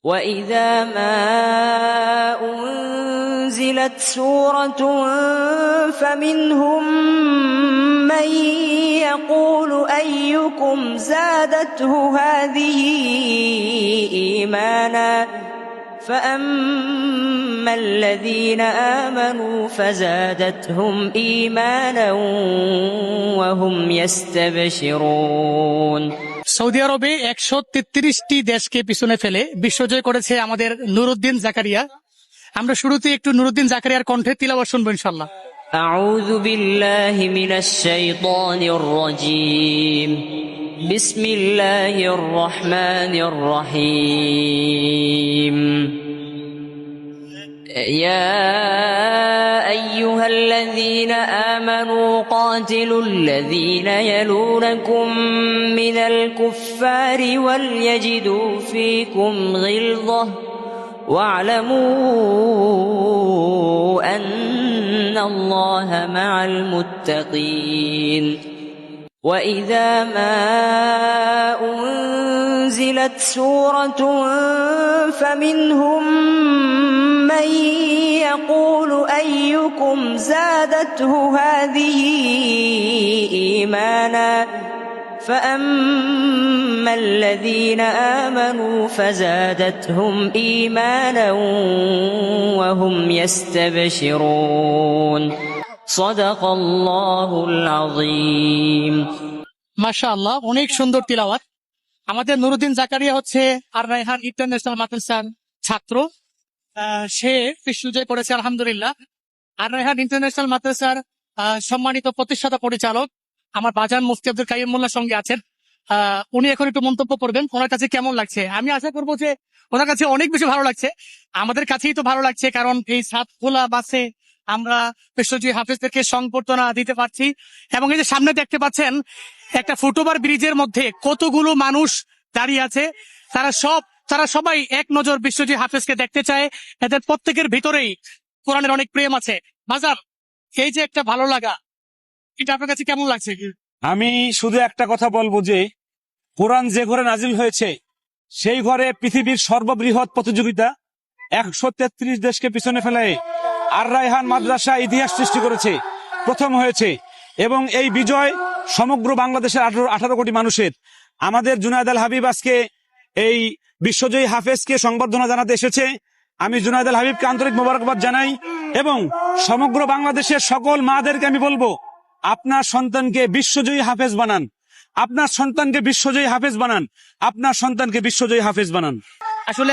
وإذا ما أنزلت سورة فمنهم من يقول أيكم زادته هذه إيمانا فأما الذين آمنوا فزادتهم إيمانا وهم يستبشرون। Saudi আরবে 133টি দেশকে পিছনে ফেলে বিশ্বজয় করেছে আমাদের নুরুদ্দিন জাকারিয়া। আমরা শুরুতে একটু নুরুদ্দিন জাকারিয়ার কণ্ঠে তিলাওয়াত শুনবো ইনশাআল্লাহ। أعوذ بالله من الشيطان الرجيم بسم الله الرحمن الرحيم يا أيها الذين آمنوا قاتلوا الذين يلونكم من الكفار وليجدوا فيكم غلظة واعلموا أن الله مع المتقين وإذا ما أنزلت سورة فمنهم من يقول أيكم زادته هذه إيمانا فأما الذين آمنوا فزادتهم إيمانا وهم يستبشرون صدق الله العظيم। মাশাআল্লাহ, অনেক সুন্দর তিলাওয়াত। আমাদের নুরুদ্দিন জাকারিয়া হচ্ছে আর রায়হান ইন্টারন্যাশনাল মাদ্রাসার ছাত্র। সে বিশ্বজয় করেছে আলহামদুলিল্লাহ। আর রায়হান ইন্টারন্যাশনাল মাদ্রাসার সম্মানিত প্রতিষ্ঠাতা পরিচালক আমার বাজান মুফতি আব্দুল কাইয়ুম মোল্লার সঙ্গে আছেন। উনি এখন একটু মন্তব্য করবেন ওনার কাছে কেমন লাগছে। আমি আশা করবো যে ওনার কাছে অনেক বেশি ভালো লাগছে, আমাদের কাছেই তো ভালো লাগছে, কারণ এই সাতখোলা বাসে আমরা বিশ্বজয়ী হাফেজদেরকে সংবর্ধনা দিতে পারছি। এবং এই যে সামনে দেখতে পাচ্ছেন একটা ফুটওভার ব্রিজের মধ্যে কতগুলো মানুষ দাঁড়িয়ে আছে, তারা সবাই এক নজর বিশ্বজয়ী হাফেজকে দেখতে চায়। এদের প্রত্যেকের ভিতরেই কোরআনের অনেক প্রেম আছে। বাজার, এই যে একটা ভালো লাগা, এটা আপনার কাছে কেমন লাগছে? আমি শুধু একটা কথা বলবো যে কোরআন যে ঘরে নাজিল হয়েছে সেই ঘরে পৃথিবীর সর্ববৃহৎ প্রতিযোগিতা 133 দেশকে পিছনে ফেলে আর রায়হান মাদ্রাসা ইতিহাস সৃষ্টি করেছে, প্রথম হয়েছে। এবং এই বিজয় সমগ্র বাংলাদেশের 18 কোটি মানুষের। আমাদের জুনায়েদ আল হাবিব আজকে এই বিশ্বজয়ী হাফেজকে সংবর্ধনা জানাতে এসেছে। আমি জুনায়েদ আল হাবিবকে আন্তরিক মোবারকবাদ জানাই এবং সমগ্র বাংলাদেশের সকল মাদেরকে আমি বলবো, আপনার সন্তানকে বিশ্বজয়ী হাফেজ বানান, আপনার সন্তানকে বিশ্বজয়ী হাফেজ বানান, আপনার সন্তানকে বিশ্বজয়ী হাফেজ বানান। আসলে